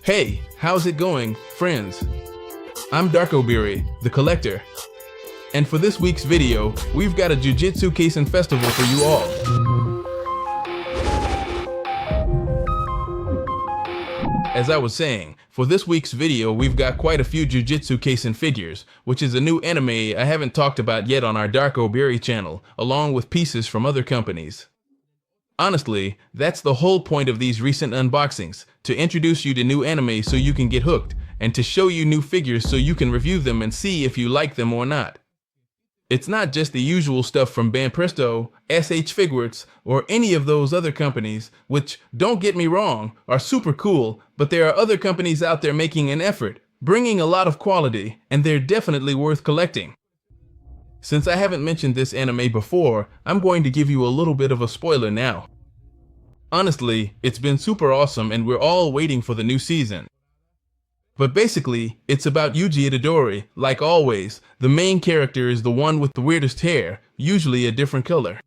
Hey, how's it going, friends? I'm Darkoburi, the collector. And for this week's video, we've got a Jujutsu Kaisen festival for you all. As I was saying, for this week's video, we've got quite a few Jujutsu Kaisen figures, which is a new anime I haven't talked about yet on our Darkoburi channel, along with pieces from other companies. Honestly, that's the whole point of these recent unboxings, to introduce you to new anime so you can get hooked, and to show you new figures so you can review them and see if you like them or not. It's not just the usual stuff from Banpresto, SH Figuarts, or any of those other companies, which, don't get me wrong, are super cool, but there are other companies out there making an effort, bringing a lot of quality, and they're definitely worth collecting. Since I haven't mentioned this anime before, I'm going to give you a little bit of a spoiler now. Honestly, it's been super awesome and we're all waiting for the new season. But basically, it's about Yuji Itadori. Like always, the main character is the one with the weirdest hair, usually a different color.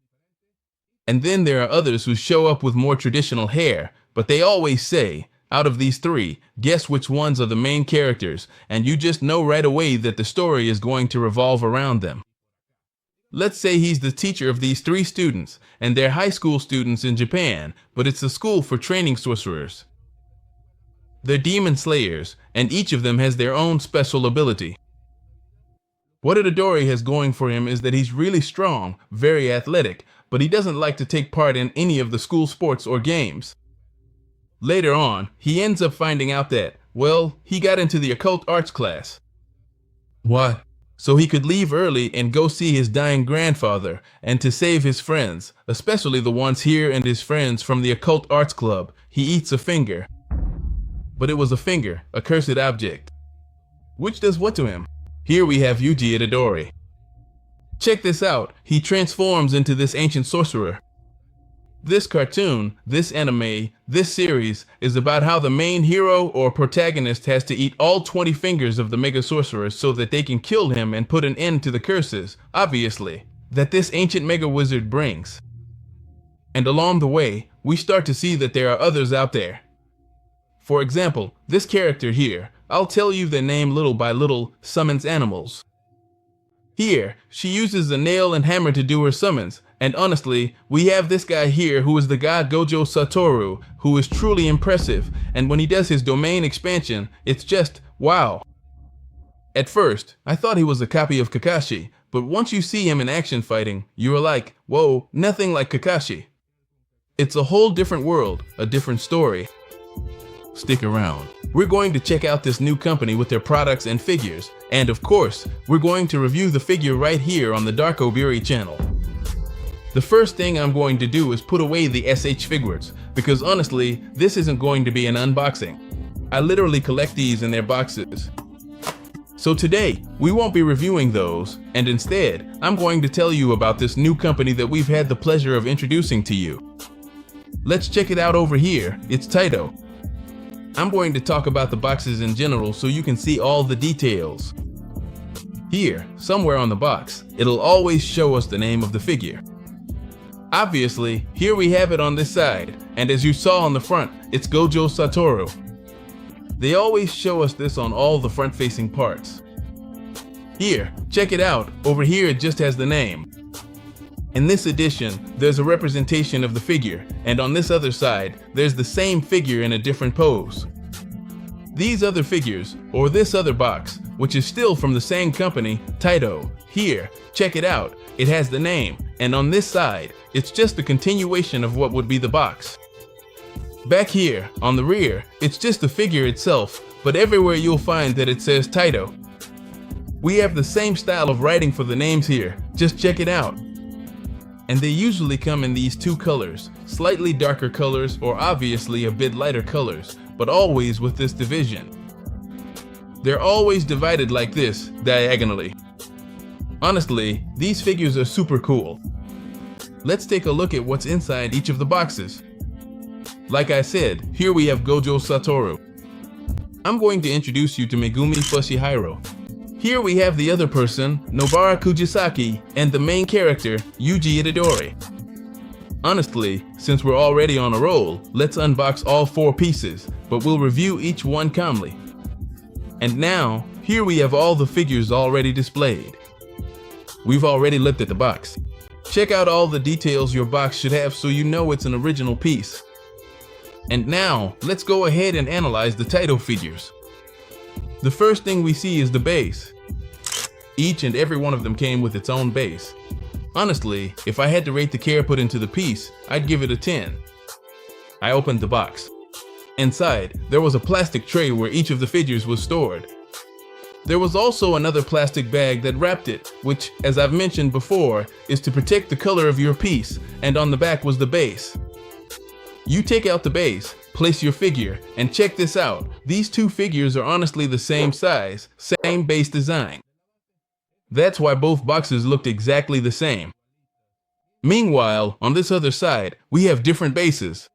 And then there are others who show up with more traditional hair, but they always say, out of these three, guess which ones are the main characters, and you just know right away that the story is going to revolve around them. Let's say he's the teacher of these three students, and they're high school students in Japan, but it's a school for training sorcerers. They're demon slayers, and each of them has their own special ability. What Itadori has going for him is that he's really strong, very athletic, but he doesn't like to take part in any of the school sports or games. Later on, he ends up finding out that, well, he got into the occult arts class. What? So he could leave early and go see his dying grandfather, and to save his friends, especially the ones here and his friends from the occult arts club, he eats a finger. But it was a finger, a cursed object. Which does what to him? Here we have Yuji Itadori. Check this out, he transforms into this ancient sorcerer. This cartoon, this anime, this series is about how the main hero or protagonist has to eat all 20 fingers of the mega sorcerer so that they can kill him and put an end to the curses, obviously, that this ancient mega wizard brings. And along the way, we start to see that there are others out there. For example, this character here, I'll tell you their name little by little, summons animals. Here, she uses a nail and hammer to do her summons, and honestly, we have this guy here who is the god Gojo Satoru, who is truly impressive, and when he does his domain expansion, it's just wow. At first, I thought he was a copy of Kakashi, but once you see him in action fighting, you are like, whoa, nothing like Kakashi. It's a whole different world, a different story. Stick around. We're going to check out this new company with their products and figures, and of course, we're going to review the figure right here on the Darkoburi channel. The first thing I'm going to do is put away the SH Figuarts, because honestly, this isn't going to be an unboxing. I literally collect these in their boxes. So today, we won't be reviewing those, and instead, I'm going to tell you about this new company that we've had the pleasure of introducing to you. Let's check it out over here, it's Taito. I'm going to talk about the boxes in general so you can see all the details. Here, somewhere on the box, it'll always show us the name of the figure. Obviously, here we have it on this side, and as you saw on the front, it's Gojo Satoru. They always show us this on all the front-facing parts. Here, check it out, over here it just has the name. In this edition, there's a representation of the figure, and on this other side, there's the same figure in a different pose. These other figures, or this other box, which is still from the same company, Taito, here, check it out, it has the name, and on this side, it's just a continuation of what would be the box. Back here, on the rear, it's just the figure itself, but everywhere you'll find that it says Taito. We have the same style of writing for the names here, just check it out. And they usually come in these two colors, slightly darker colors or obviously a bit lighter colors, but always with this division. They're always divided like this, diagonally. Honestly, these figures are super cool. Let's take a look at what's inside each of the boxes. Like I said, here we have Gojo Satoru. I'm going to introduce you to Megumi Fushihiro. Here we have the other person, Nobara Kujisaki, and the main character, Yuji Itadori. Honestly, since we're already on a roll, let's unbox all 4 pieces, but we'll review each one calmly. And now, here we have all the figures already displayed. We've already looked at the box. Check out all the details your box should have so you know it's an original piece. And now, let's go ahead and analyze the Taito figures. The first thing we see is the base. Each and every one of them came with its own base. Honestly, if I had to rate the care put into the piece, I'd give it a 10. I opened the box. Inside, there was a plastic tray where each of the figures was stored. There was also another plastic bag that wrapped it, which, as I've mentioned before, is to protect the color of your piece, and on the back was the base. You take out the base, place your figure, and check this out. These 2 figures are honestly the same size, same base design. That's why both boxes looked exactly the same. Meanwhile, on this other side, we have different bases.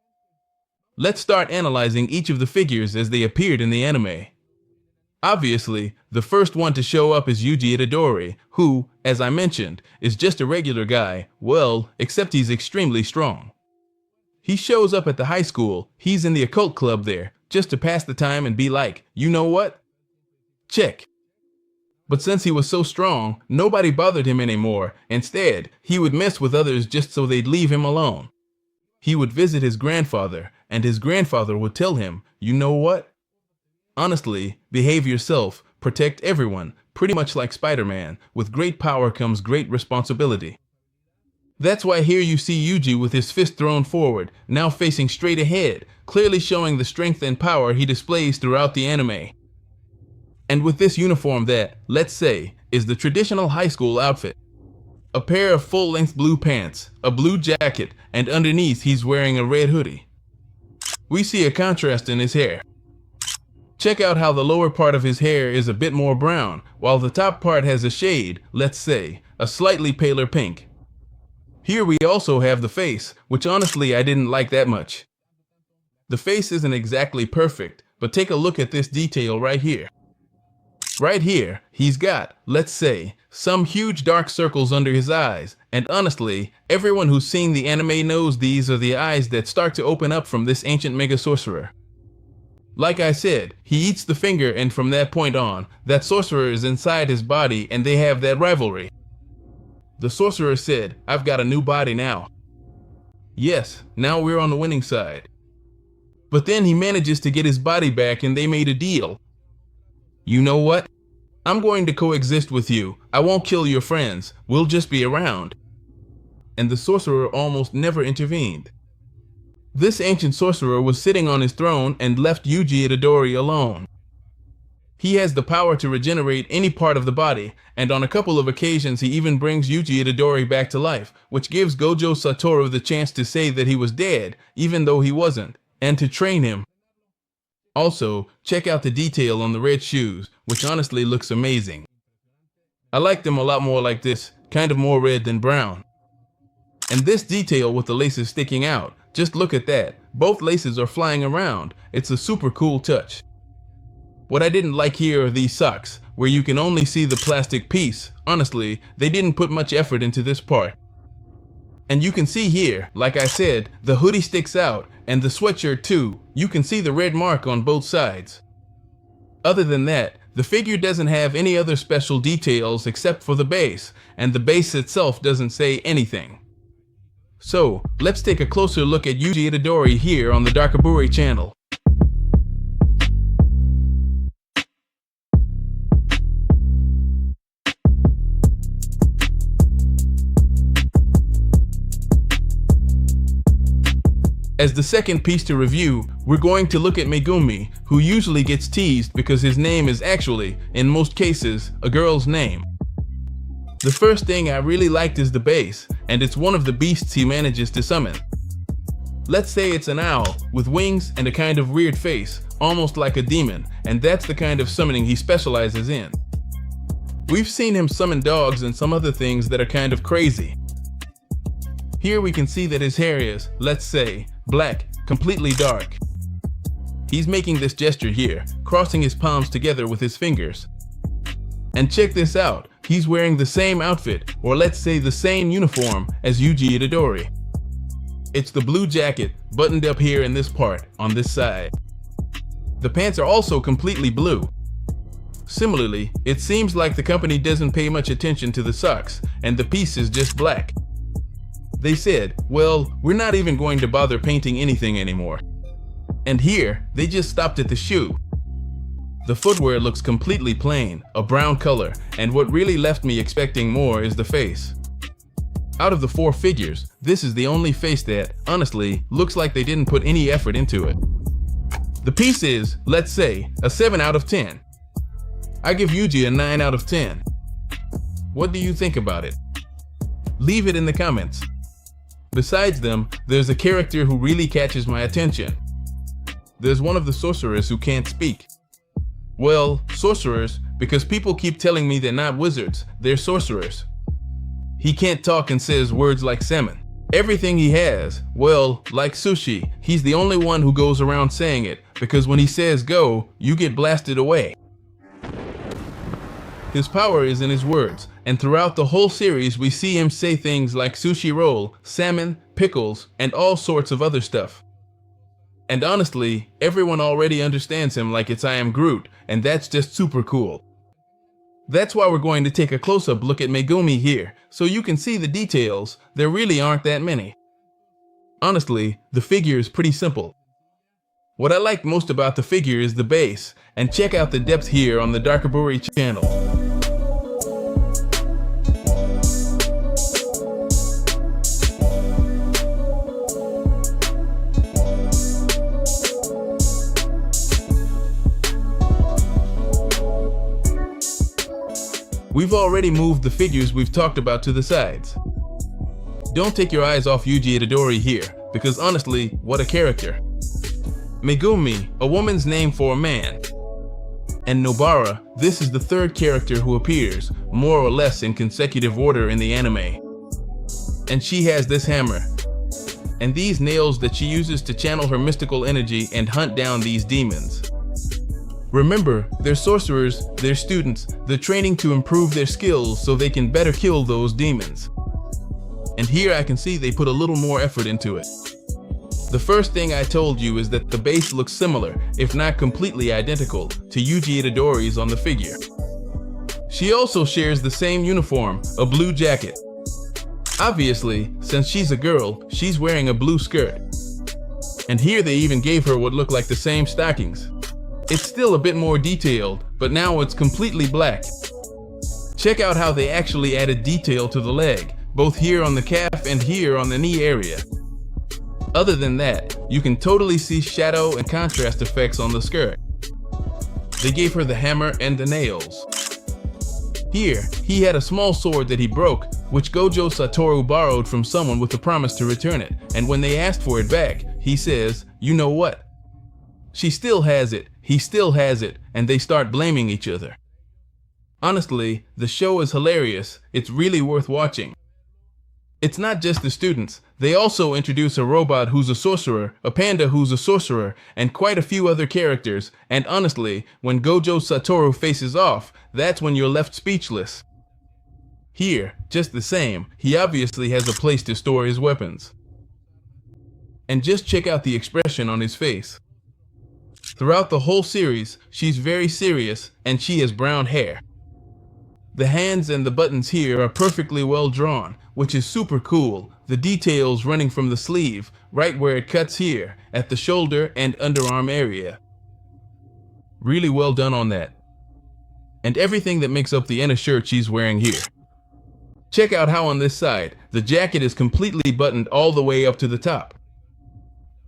Let's start analyzing each of the figures as they appeared in the anime. Obviously, the first one to show up is Yuji Itadori, who, as I mentioned, is just a regular guy, well, except he's extremely strong. He shows up at the high school, he's in the occult club there, just to pass the time and be like, you know what? Check. But since he was so strong, nobody bothered him anymore. Instead, he would mess with others just so they'd leave him alone. He would visit his grandfather, and his grandfather would tell him, you know what? Honestly, behave yourself, protect everyone, pretty much like Spider-Man. With great power comes great responsibility. That's why here you see Yuji with his fist thrown forward, now facing straight ahead, clearly showing the strength and power he displays throughout the anime. And with this uniform that, let's say, is the traditional high school outfit. A pair of full-length blue pants, a blue jacket, and underneath he's wearing a red hoodie. We see a contrast in his hair. Check out how the lower part of his hair is a bit more brown, while the top part has a shade, let's say, a slightly paler pink. Here we also have the face, which honestly I didn't like that much. The face isn't exactly perfect, but take a look at this detail right here. Right here, he's got, let's say, some huge dark circles under his eyes, and honestly, everyone who's seen the anime knows these are the eyes that start to open up from this ancient mega sorcerer. Like I said, he eats the finger, and from that point on, that sorcerer is inside his body and they have that rivalry. The sorcerer said, I've got a new body now. Yes, now we're on the winning side. But then he manages to get his body back and they made a deal. You know what? I'm going to coexist with you. I won't kill your friends. We'll just be around. And the sorcerer almost never intervened. This ancient sorcerer was sitting on his throne and left Yuji Itadori alone. He has the power to regenerate any part of the body, and on a couple of occasions he even brings Yuji Itadori back to life, which gives Gojo Satoru the chance to say that he was dead, even though he wasn't, and to train him. Also, check out the detail on the red shoes, which honestly looks amazing. I like them a lot more like this, kind of more red than brown. And this detail with the laces sticking out, just look at that. Both laces are flying around. It's a super cool touch. What I didn't like here are these socks, where you can only see the plastic piece. Honestly, they didn't put much effort into this part. And you can see here, like I said, the hoodie sticks out, and the sweatshirt too. You can see the red mark on both sides. Other than that, the figure doesn't have any other special details except for the base, and the base itself doesn't say anything. So, let's take a closer look at Yuji Itadori here on the Darkoburi channel. As the second piece to review, we're going to look at Megumi, who usually gets teased because his name is actually, in most cases, a girl's name. The first thing I really liked is the base, and it's one of the beasts he manages to summon. Let's say it's an owl, with wings and a kind of weird face, almost like a demon, and that's the kind of summoning he specializes in. We've seen him summon dogs and some other things that are kind of crazy. Here we can see that his hair is, let's say, black, completely dark. He's making this gesture here, crossing his palms together with his fingers. And check this out, he's wearing the same outfit, or let's say the same uniform, as Yuji Itadori. It's the blue jacket, buttoned up here in this part, on this side. The pants are also completely blue. Similarly, it seems like the company doesn't pay much attention to the socks, and the piece is just black. They said, well, we're not even going to bother painting anything anymore. And here, they just stopped at the shoe. The footwear looks completely plain, a brown color, and what really left me expecting more is the face. Out of the 4 figures, this is the only face that, honestly, looks like they didn't put any effort into it. The piece is, let's say, a 7 out of 10. I give Yuji a 9 out of 10. What do you think about it? Leave it in the comments. Besides them, there's a character who really catches my attention. There's one of the sorcerers who can't speak. Well, sorcerers, because people keep telling me they're not wizards, they're sorcerers. He can't talk and says words like salmon. Everything he has, well, like sushi, he's the only one who goes around saying it, because when he says go, you get blasted away. His power is in his words, and throughout the whole series we see him say things like sushi roll, salmon, pickles, and all sorts of other stuff. And honestly, everyone already understands him like it's I Am Groot, and that's just super cool. That's why we're going to take a close-up look at Megumi here, so you can see the details. There really aren't that many. Honestly, the figure is pretty simple. What I like most about the figure is the base, and check out the depth here on the Darkoburi channel. We've already moved the figures we've talked about to the sides. Don't take your eyes off Yuji Itadori here, because honestly, what a character. Megumi, a woman's name for a man. And Nobara, this is the 3rd character who appears, more or less in consecutive order in the anime. And she has this hammer. And these nails that she uses to channel her mystical energy and hunt down these demons. Remember, they're sorcerers, they're students, they're training to improve their skills so they can better kill those demons. And here I can see they put a little more effort into it. The first thing I told you is that the base looks similar, if not completely identical, to Yuji Itadori's on the figure. She also shares the same uniform, a blue jacket. Obviously, since she's a girl, she's wearing a blue skirt. And here they even gave her what looked like the same stockings. It's still a bit more detailed, but now it's completely black. Check out how they actually added detail to the leg, both here on the calf and here on the knee area. Other than that, you can totally see shadow and contrast effects on the skirt. They gave her the hammer and the nails. Here, he had a small sword that he broke, which Gojo Satoru borrowed from someone with the promise to return it, and when they asked for it back, he says, you know what? She still has it, he still has it, and they start blaming each other. Honestly, the show is hilarious. It's really worth watching. It's not just the students. They also introduce a robot who's a sorcerer, a panda who's a sorcerer, and quite a few other characters. And honestly, when Gojo Satoru faces off, that's when you're left speechless. Here, just the same, he obviously has a place to store his weapons. And just check out the expression on his face. Throughout the whole series, she's very serious, and she has brown hair. The hands and the buttons here are perfectly well drawn, which is super cool. The details running from the sleeve, right where it cuts here, at the shoulder and underarm area. Really well done on that. And everything that makes up the inner shirt she's wearing here. Check out how on this side, the jacket is completely buttoned all the way up to the top.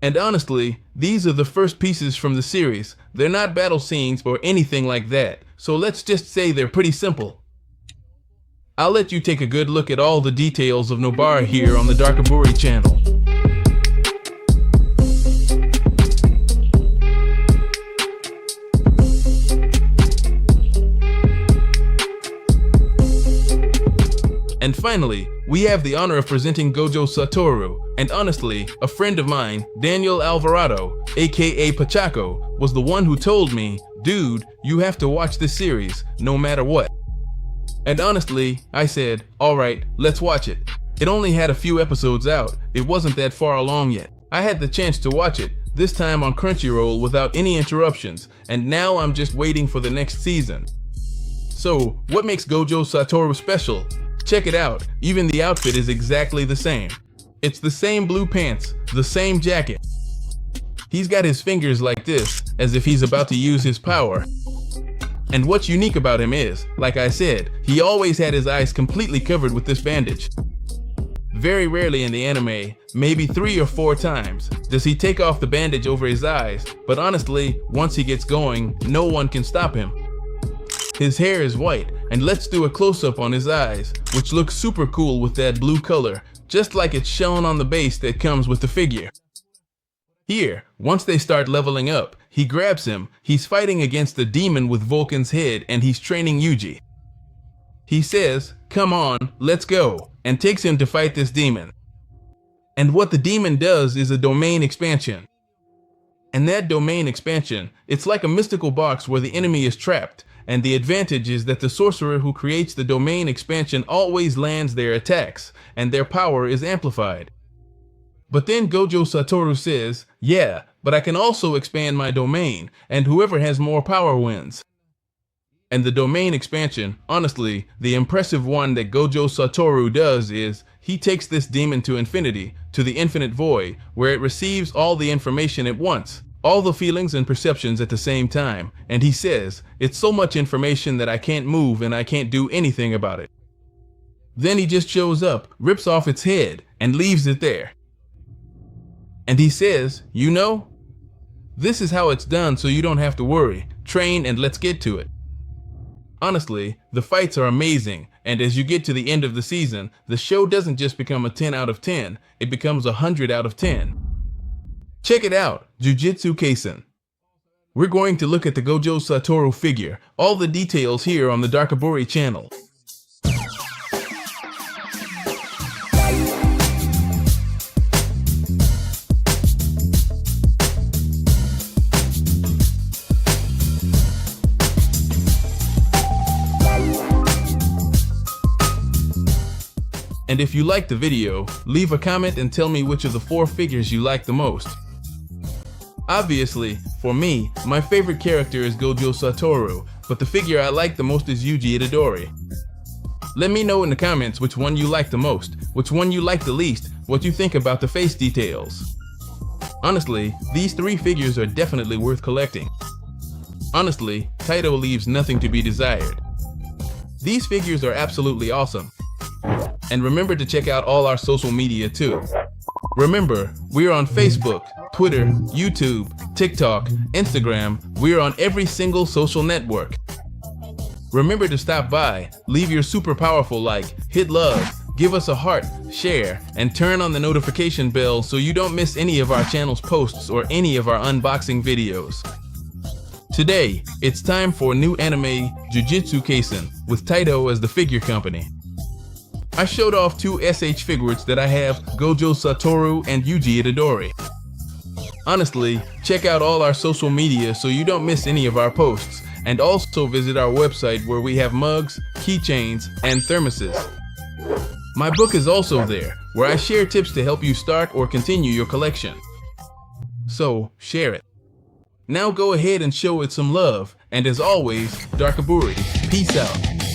And honestly, these are the first pieces from the series. They're not battle scenes or anything like that, so let's just say they're pretty simple. I'll let you take a good look at all the details of Nobara here on the Darkoburi channel. And finally, we have the honor of presenting Gojo Satoru, and honestly, a friend of mine, Daniel Alvarado, aka Pachaco, was the one who told me, dude, you have to watch this series, no matter what. And honestly, I said, alright, let's watch it. It only had a few episodes out, it wasn't that far along yet. I had the chance to watch it, this time on Crunchyroll without any interruptions, and now I'm just waiting for the next season. So, what makes Gojo Satoru special? Check it out, even the outfit is exactly the same. It's the same blue pants, the same jacket. He's got his fingers like this, as if he's about to use his power. And what's unique about him is, like I said, he always had his eyes completely covered with this bandage. Very rarely in the anime, maybe 3 or 4 times, does he take off the bandage over his eyes, but honestly, once he gets going, no one can stop him. His hair is white, and let's do a close-up on his eyes, which looks super cool with that blue color, just like it's shown on the base that comes with the figure. Here, once they start leveling up, he grabs him, he's fighting against a demon with Vulcan's head and he's training Yuji. He says, "Come on, let's go," and takes him to fight this demon. And what the demon does is a domain expansion. And that domain expansion, it's like a mystical box where the enemy is trapped, and the advantage is that the sorcerer who creates the domain expansion always lands their attacks, and their power is amplified. But then Gojo Satoru says, "Yeah, but I can also expand my domain, and whoever has more power wins." And the domain expansion, honestly, the impressive one that Gojo Satoru does is, he takes this demon to infinity, to the infinite void, where it receives all the information at once, all the feelings and perceptions at the same time, and he says, "It's so much information that I can't move and I can't do anything about it." Then he just shows up, rips off its head, and leaves it there. And he says, "You know, this is how it's done so you don't have to worry. Train and let's get to it." Honestly, the fights are amazing, and as you get to the end of the season, the show doesn't just become a 10 out of 10, it becomes a 100 out of 10. Check it out, Jujutsu Kaisen. We're going to look at the Gojo Satoru figure, all the details here on the Darkoburi channel. And if you liked the video, leave a comment and tell me which of the 4 figures you like the most. Obviously, for me, my favorite character is Gojo Satoru, but the figure I like the most is Yuji Itadori. Let me know in the comments which one you like the most, which one you like the least, what you think about the face details. Honestly, these 3 figures are definitely worth collecting. Honestly, Taito leaves nothing to be desired. These figures are absolutely awesome. And remember to check out all our social media too. Remember, we're on Facebook, Twitter, YouTube, TikTok, Instagram. We're on every single social network. Remember to stop by, leave your super powerful like, hit love, give us a heart, share, and turn on the notification bell so you don't miss any of our channel's posts or any of our unboxing videos. Today, it's time for new anime, Jujutsu Kaisen, with Taito as the figure company. I showed off 2 SH figures that I have, Gojo Satoru and Yuji Itadori. Honestly, check out all our social media so you don't miss any of our posts, and also visit our website where we have mugs, keychains, and thermoses. My book is also there, where I share tips to help you start or continue your collection. So, share it. Now go ahead and show it some love, and as always, Darkoburi, peace out.